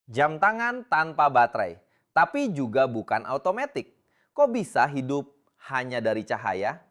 Jam tangan tanpa baterai, tapi juga bukan otomatis. Kok bisa hidup hanya dari cahaya?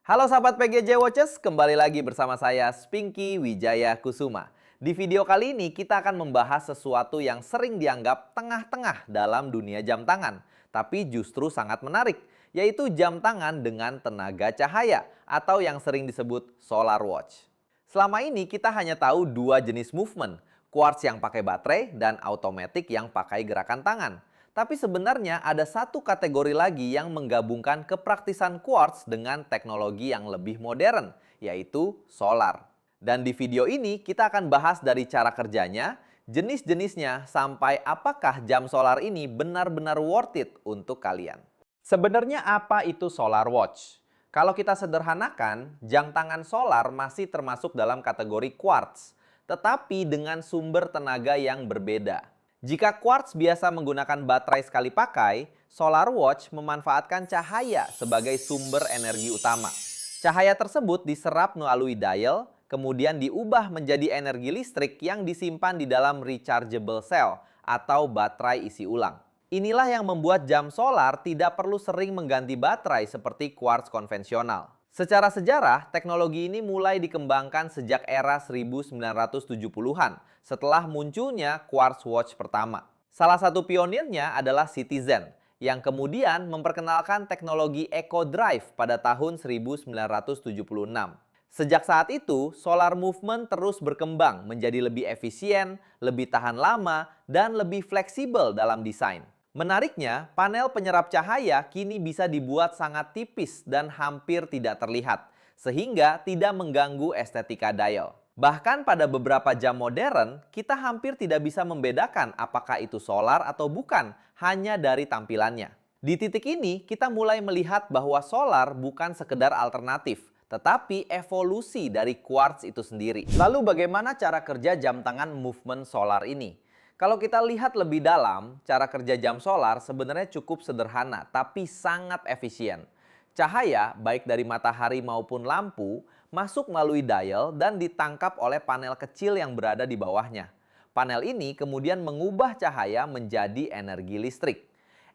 Halo sahabat PGJ Watches, kembali lagi bersama saya Spinky Wijaya Kusuma. Di video kali ini kita akan membahas sesuatu yang sering dianggap tengah-tengah dalam dunia jam tangan, tapi justru sangat menarik, yaitu jam tangan dengan tenaga cahaya atau yang sering disebut solar watch. Selama ini kita hanya tahu dua jenis movement, quartz yang pakai baterai dan automatic yang pakai gerakan tangan. Tapi sebenarnya ada satu kategori lagi yang menggabungkan kepraktisan quartz dengan teknologi yang lebih modern, yaitu solar. Dan di video ini kita akan bahas dari cara kerjanya, jenis-jenisnya, sampai apakah jam solar ini benar-benar worth it untuk kalian. Sebenarnya apa itu solar watch? Kalau kita sederhanakan, jam tangan solar masih termasuk dalam kategori quartz, tetapi dengan sumber tenaga yang berbeda. Jika quartz biasa menggunakan baterai sekali pakai, solar watch memanfaatkan cahaya sebagai sumber energi utama. Cahaya tersebut diserap melalui dial, kemudian diubah menjadi energi listrik yang disimpan di dalam rechargeable cell atau baterai isi ulang. Inilah yang membuat jam solar tidak perlu sering mengganti baterai seperti quartz konvensional. Secara sejarah, teknologi ini mulai dikembangkan sejak era 1970-an setelah munculnya quartz watch pertama. Salah satu pionirnya adalah Citizen, yang kemudian memperkenalkan teknologi Eco Drive pada tahun 1976. Sejak saat itu, solar movement terus berkembang menjadi lebih efisien, lebih tahan lama, dan lebih fleksibel dalam desain. Menariknya, panel penyerap cahaya kini bisa dibuat sangat tipis dan hampir tidak terlihat, sehingga tidak mengganggu estetika dial. Bahkan pada beberapa jam modern, kita hampir tidak bisa membedakan apakah itu solar atau bukan, hanya dari tampilannya. Di titik ini, kita mulai melihat bahwa solar bukan sekedar alternatif, tetapi evolusi dari quartz itu sendiri. Lalu bagaimana cara kerja jam tangan movement solar ini? Kalau kita lihat lebih dalam, cara kerja jam solar sebenarnya cukup sederhana tapi sangat efisien. Cahaya, baik dari matahari maupun lampu, masuk melalui dial dan ditangkap oleh panel kecil yang berada di bawahnya. Panel ini kemudian mengubah cahaya menjadi energi listrik.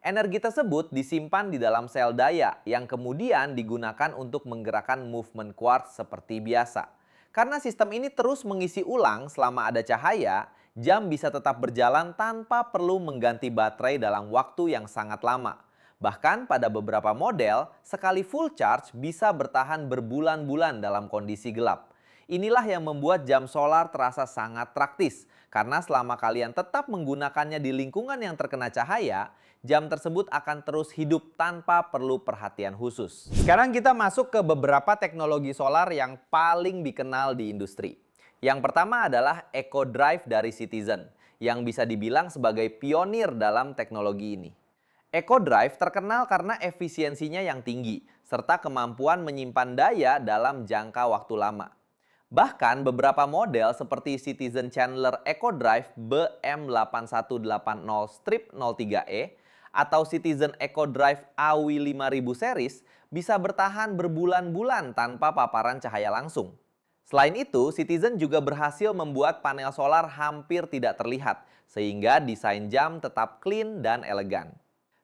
Energi tersebut disimpan di dalam sel daya yang kemudian digunakan untuk menggerakkan movement quartz seperti biasa. Karena sistem ini terus mengisi ulang selama ada cahaya, jam bisa tetap berjalan tanpa perlu mengganti baterai dalam waktu yang sangat lama. Bahkan pada beberapa model, sekali full charge bisa bertahan berbulan-bulan dalam kondisi gelap. Inilah yang membuat jam solar terasa sangat praktis, karena selama kalian tetap menggunakannya di lingkungan yang terkena cahaya, jam tersebut akan terus hidup tanpa perlu perhatian khusus. Sekarang kita masuk ke beberapa teknologi solar yang paling dikenal di industri. Yang pertama adalah Eco Drive dari Citizen, yang bisa dibilang sebagai pionir dalam teknologi ini. Eco Drive terkenal karena efisiensinya yang tinggi, serta kemampuan menyimpan daya dalam jangka waktu lama. Bahkan beberapa model seperti Citizen Chandler Eco Drive BM8180-03E atau Citizen Eco Drive AW5000 series bisa bertahan berbulan-bulan tanpa paparan cahaya langsung. Selain itu, Citizen juga berhasil membuat panel solar hampir tidak terlihat, sehingga desain jam tetap clean dan elegan.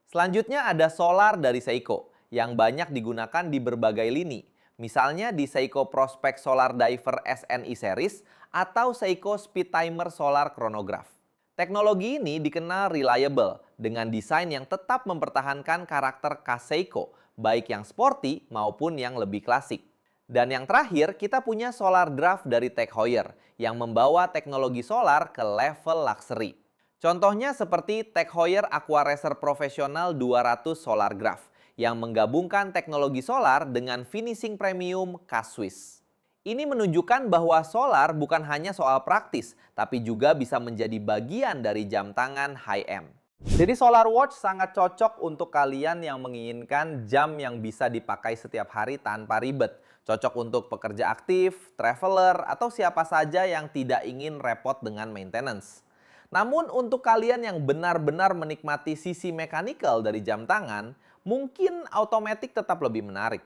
Selanjutnya ada solar dari Seiko, yang banyak digunakan di berbagai lini, misalnya di Seiko Prospect Solar Diver SNI Series atau Seiko Speed Timer Solar Chronograph. Teknologi ini dikenal reliable, dengan desain yang tetap mempertahankan karakter khas Seiko, baik yang sporty maupun yang lebih klasik. Dan yang terakhir, kita punya Solar Draft dari Tag Heuer yang membawa teknologi solar ke level luxury. Contohnya seperti Tag Heuer Aquaracer Professional 200 Solar Graph yang menggabungkan teknologi solar dengan finishing premium khas Swiss. Ini menunjukkan bahwa solar bukan hanya soal praktis, tapi juga bisa menjadi bagian dari jam tangan high-end. Jadi solar watch sangat cocok untuk kalian yang menginginkan jam yang bisa dipakai setiap hari tanpa ribet. Cocok untuk pekerja aktif, traveler, atau siapa saja yang tidak ingin repot dengan maintenance. Namun untuk kalian yang benar-benar menikmati sisi mechanical dari jam tangan, mungkin automatic tetap lebih menarik.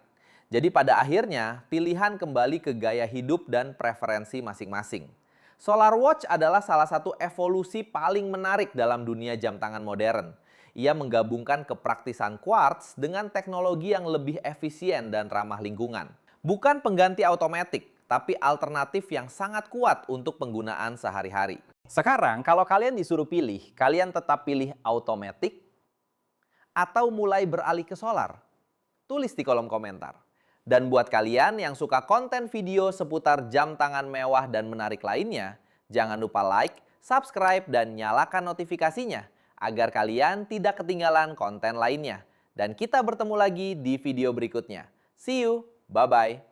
Jadi pada akhirnya pilihan kembali ke gaya hidup dan preferensi masing-masing. Solar watch adalah salah satu evolusi paling menarik dalam dunia jam tangan modern. Ia menggabungkan kepraktisan quartz dengan teknologi yang lebih efisien dan ramah lingkungan. Bukan pengganti otomatik, tapi alternatif yang sangat kuat untuk penggunaan sehari-hari. Sekarang kalau kalian disuruh pilih, kalian tetap pilih automatic Atau mulai beralih ke solar? Tulis di kolom komentar. Dan buat kalian yang suka konten video seputar jam tangan mewah dan menarik lainnya, jangan lupa like, subscribe, dan nyalakan notifikasinya agar kalian tidak ketinggalan konten lainnya. Dan kita bertemu lagi di video berikutnya. See you, bye-bye.